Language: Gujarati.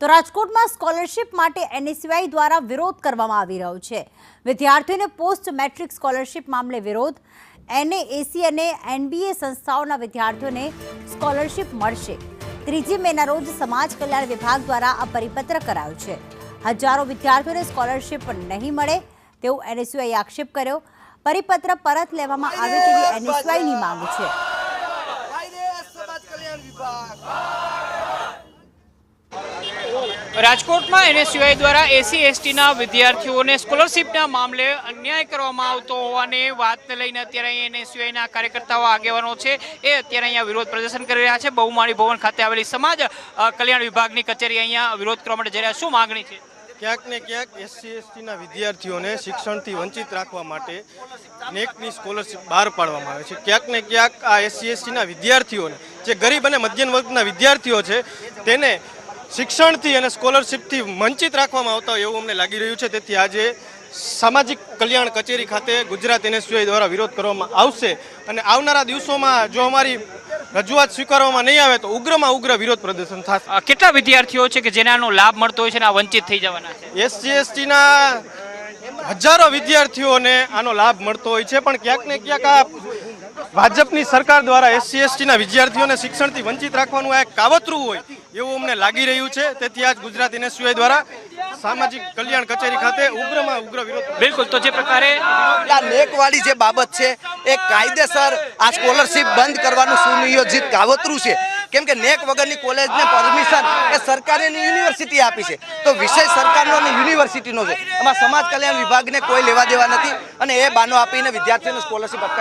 તો રાજકોટમાં સ્કોલરશિપ માટે એનએસયુઆઈ દ્વારા વિરોધ કરવામાં આવી રહ્યો છે। વિદ્યાર્થીઓને પોસ્ટ મેટ્રિક સ્કોલરશિપ મામલે વિરોધ। એનએએસી અને એનબીએ સંસ્થાઓના વિદ્યાર્થીઓને સ્કોલરશિપ મળશે। 3 મેના રોજ સમાજ કલ્યાણ વિભાગ દ્વારા આ પરિપત્ર કરાયો છે। હજારો વિદ્યાર્થીઓને સ્કોલરશિપ નહીં મળે તેવું એનએસયુઆઈએ આક્ષેપ કર્યો। પરિપત્ર પરત લેવામાં આવે તેવી એનએસયુઆઈની માંગ છે। રાજકોટમાં એનએસયુઆઈ દ્વારા એસસી એસટીના વિદ્યાર્થીઓને સ્કોલરશિપના મામલે અન્યાય કરવામાં આવતો હોવાની વાતને લઈને અત્યારે અહીં એનએસયુઆઈના કાર્યકર્તાઓ આગેવાનો છે એ અત્યારે અહીંયા વિરોધ પ્રદર્શન કરી રહ્યા છે। બહુમાળી ભવન ખાતે આવેલી સમાજ કલ્યાણ વિભાગની કચેરી અહીંયા વિરોધ કરવા માટે જઈ રહ્યા। શું માંગણી છે? ક્યાંક ને ક્યાંક એસસી એસટીના વિદ્યાર્થીઓને શિક્ષણથી વંચિત રાખવા માટે નેકની સ્કોલરશિપ બહાર પાડવામાં આવે છે। ક્યાંક ને ક્યાંક આ એસસી એસટીના વિદ્યાર્થીઓને જે ગરીબ અને મધ્યમ વર્ગના વિદ્યાર્થીઓ છે તેને શિક્ષણથી અને સ્કોલરશિપથી વંચિત રાખવામાં આવતા એવું અમને લાગી રહ્યું છે। તેથી આજે સામાજિક કલ્યાણ કચેરી ખાતે ગુજરાત એનએસયુઆઈ દ્વારા વિરોધ કરવામાં આવશે અને આવનારા દિવસોમાં જો અમારી રજૂઆત સ્વીકારવામાં નહીં આવે તો ઉગ્રમાં ઉગ્ર વિરોધ પ્રદર્શન થશે। કેટલા વિદ્યાર્થીઓ છે કે જેને આનો લાભ મળતો હોય છે અને આ વંચિત થઈ જવાના છે? એસસી એસટીના હજારો વિદ્યાર્થીઓને આનો લાભ મળતો હોય છે, પણ ક્યાંક ને ક્યાંક આ ભાજપની સરકાર દ્વારા એસસી એસટીના વિદ્યાર્થીઓને શિક્ષણથી વંચિત રાખવાનું આ એક કાવતરું હોય એવું અમને લાગી રહ્યું છે। તેથી આજ ગુજરાત એનએસયુઆઈ દ્વારા સામાજિક કલ્યાણ કચેરી ખાતે ઉગ્રમાં ઉગ્ર વિરોધ। બિલકુલ, તો જે પ્રકારે આ નેકવાળી જે બાબત છે એ કાયદેસર આ સ્કોલરશિપ બંધ કરવાનું સુનિયોજિત કાવતરું છે, કેમ કે નેક વગરની કોલેજને પરમિશન એ સરકારે યુનિવર્સિટી આપી છે, તો વિષય સરકારનો અને યુનિવર્સિટીનો છે। એમાં સમાજ કલ્યાણ વિભાગને કોઈ લેવા દેવા નથી અને એ બાનો આપીને વિદ્યાર્થીઓને સ્કોલરશિપ અટકાવી